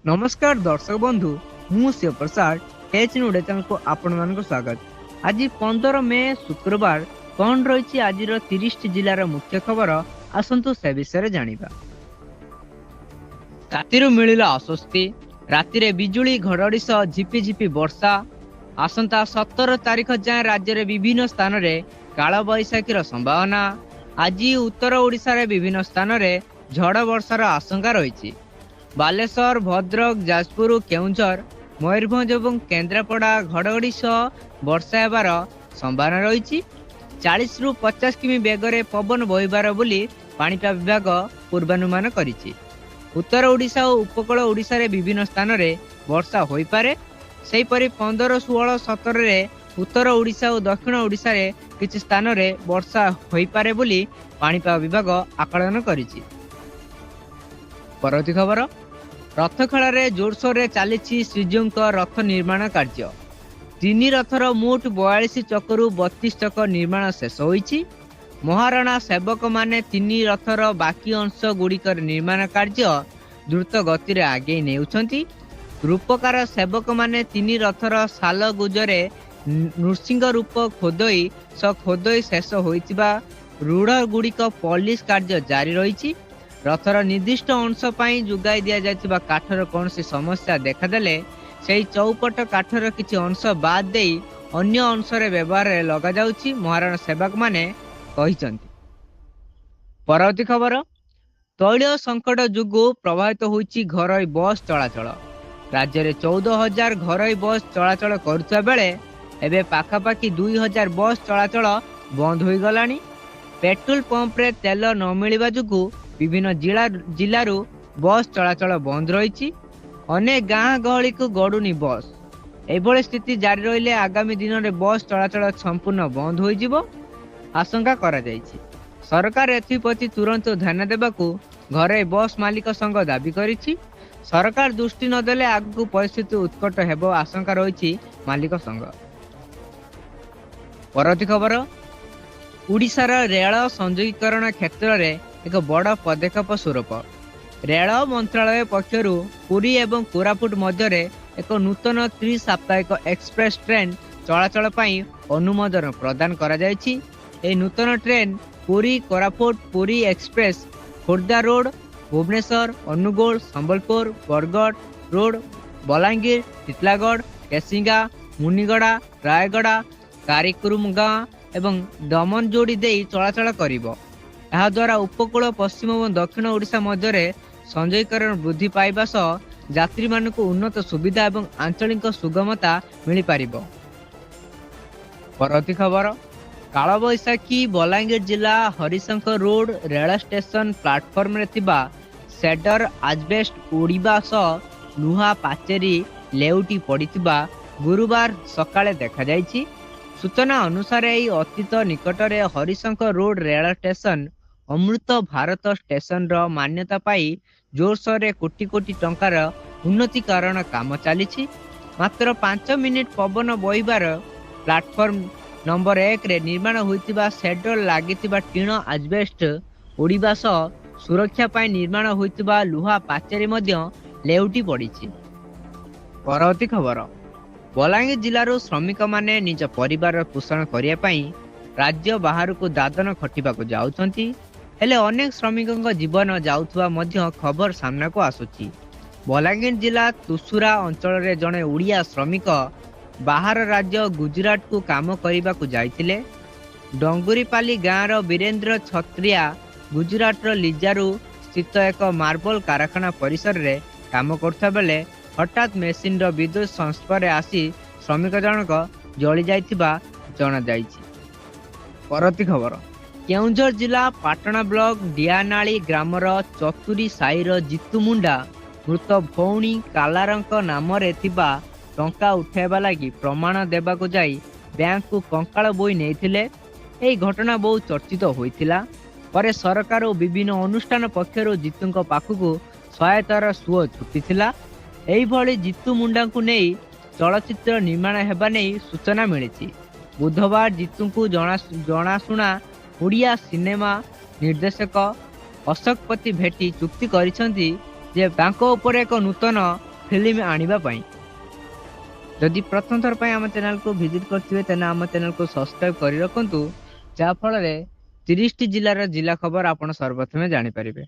नमस्कार दर्शक बंधु मु शिवप्रसाद एच न्यूडे चैनल को आपण मानक स्वागत। आज 15 मे शुक्रवार कौन रही आज 30 जिलार मुख्य खबर आसतु से विषय जानिबा। रातिरु मिलिला अस्वस्ति, रातिरे बिजुली घड़घड़ी सह झिपिझिपि वर्षा। आसंता 17 तारिख जाए राज्य रे विभिन्न स्थान रे काल बैशाखीर संभावना। आज उत्तर ओडिशा रे विभिन्न स्थान रे झड़ वर्षार आशंका रही। बालेश्वर, भद्रक, जाजपुर, केउंझर, मयूरभंज और केन्द्रापड़ा घड़घड़ी सह वर्षा हेबार संभावना रही। 40 ରୁ 50 किमी बेगरे पवन बहिबार बोली पाणीपाग विभाग पूर्वानुमान करिछि। उत्तर ओडिशा और उपकूल ओडिशा रे विभिन्न स्थान रे वर्षा होई पारे। सेहीपरि 15, 16, 17 रे उत्तर ओडिशा और दक्षिण ओडिशा रे किछि स्थान रे वर्षा होई पारे बोली पाणीपाग विभाग आकलन करिछि। परवर्ती खबर, रथखेल जोरसोर रे चली श्रीजीव रथ निर्माण कार्य। 3 रथर मोट 42 चकरू 32 चक निर्माण शेष होईछि। महाराणा सेवक माने 3 रथर बाकी अंश गुड़िकर निर्माण कार्य द्रुत गति रे आगे नेउछंती। रूपकार सेवक माने 3 रथर साल गुजरे नृसिंह रूप खोदई शेष होईतिबा रूढ़ गुड़िक पॉलिश कार्य जारी रही। रथर निर्दिष्ट अंश पाई जुगाई दिया जायतिबा काठर कौनसी समस्या देखादेले सेही चौपट काठर किछि अंश बाद देई अन्य अंश रे व्यवहार रे लगा जाउछि, महाराणा सेवक माने कहिसंती। परवर्ती खबर, तैल संकट जुगु प्रभावित होइछि घरोई बस चलाचल। राज्य रे 14,000 घरोई बस चलाचल करुवा बेले एबे पाखापाखि 2,000 बस चलाचल बंद होई गलानी। पेट्रोल पंप रे तेल न मिलिबा जुगु विभिन्न जिलारू बस चलाचल बंद रही। अनेक गाँ गहली को गड़ुनी बस। एभली स्थिति जारी रहिले आगामी दिन में बस चलाचल संपूर्ण बंद हो आशंका करा जायछि। सरकार एथिप्रति तुरंत ध्यान देबाकू घरे बस मालिक संघ दाबी करिछि। सरकार दृष्टि नदेले आगू परिस्थिति उत्कट हेबो आशंका रही मालिक संघ। परवर्ती खबर, ओडिशार रेल संयोगीकरण क्षेत्र में एक बड़ पदक्षेप स्वरूप रेल मंत्रालय पक्षरु पुरी एवं कोरापुट मध्य एक नूतन त्रिसाप्ताहिक एक्सप्रेस ट्रेन चलाचल पाई अनुमोदन प्रदान करा जायछि। ए नूतन train Puri Koraput Puri express Khordha road, Bhubaneswar, Angul, Sambalpur, Bargarh road, Balangir, Titlagarh, Kesinga, Muniguda, Rayagada, कारिकुरुमगाँ एवं दमन जोड़ी दे चलाचल करिबो। ଏହା ଦ୍ୱାରା ଉପକୂଳ ପଶ୍ଚିମ ଏବଂ ଦକ୍ଷିଣ ଓଡ଼ିଶା ମଧ୍ୟରେ ସଂଯୋଗୀକରଣ ବୃଦ୍ଧି ପାଇବା ସହ ଯାତ୍ରୀମାନଙ୍କୁ ଉନ୍ନତ ସୁବିଧା ଏବଂ ଆଞ୍ଚଳିକ ସୁଗମତା ମିଳିପାରିବ। ପରବର୍ତ୍ତୀ ଖବର, କାଳବୈଶାଖୀ ବଲାଙ୍ଗୀର ଜିଲ୍ଲା ହରିଶଙ୍କର ରୋଡ ରେଳ ଷ୍ଟେସନ ପ୍ଲାଟଫର୍ମରେ ଥିବା ସେଡର ଆଜବେଷ୍ଟ ଉଡ଼ିବା ସହ ଲୁହା ପାଚେରୀ ଲେଉଟି ପଡ଼ିଥିବା ଗୁରୁବାର ସକାଳେ ଦେଖାଯାଇଛି। सूचना अनुसार यही अतीत निकटरे Harishankar road rail station Amrit Bharat station रो मान्यता पाई जोरसोर कोटी कोटी टंकार उन्नतीकरण काम चली। मात्र 5 मिनिट पवन बहिबार प्लाटफर्म नंबर 1 रे निर्माण होइतिबा सेडर लागितिबा टीण आजबेस्ट उड़ीबा सह सुरक्षा पाई निर्माण होइतिबा लुहा पाचेरी मध्य लेउटी पड़िछि। परवर्ती खबर, बलांगीर जिलार श्रमिक माने निज परिवार पोषण करने पाई राज्य बाहर को दादन खटिबा को जाउछंती। हेले अनेक श्रमिकों जीवन जाउथुबा मध्य खबर सामना को आसुची। बलांगीर जिला तुसुरा अंचल रे जड़े उड़िया श्रमिक बाहर राज्य गुजरात को काम करने को जाइतिले। डंगुरीपाली गाँव वीरेंद्र छत्रिया गुजरात लिजारू स्थित एक मार्बल कारखाना परिसर रे काम करता बेले हठात मेसीन विद्युत संस्पर्श आसी श्रमिक जनक जली जाइथिबा जना जाइछि। परवर्ती खबर, केउंझर जिला पाटना ब्लॉक डियानाली ग्रामर चतुरी साईर जितु मुंडा मृत भौणी कालारंक नाम रे थिबा टंका उठाइबा लागि प्रमाण देबाको जाई बैंक को कंकाळ बोई नेइथिले। एही घटना बहुत चर्चित होइथिला। परे सरकार और विभिन्न अनुष्ठान पक्षर जितुଙ୍କ पाखକୁ सहायतार सुओ छुटिथिला। एहिभଳି जितु मुंडा को नहीं चलचित्र निर्माण हेबा नहीं सूचना मिली। बुधवार जितु को जनाशुना ओडिया सिनेमा निर्देशक अशोक पति भेटी चुक्ति करिसंती जे तांको ऊपर एक नूतन फिल्म आनिबा पई। जदि प्रथम थर पई आम चैनल को विजिट करथिबे तेना आम चैनल को सब्सक्राइब करि रखंतु जा फल रे 30 टी जिल्लार जिला खबर आपण सर्वप्रथमे जानि परिबे।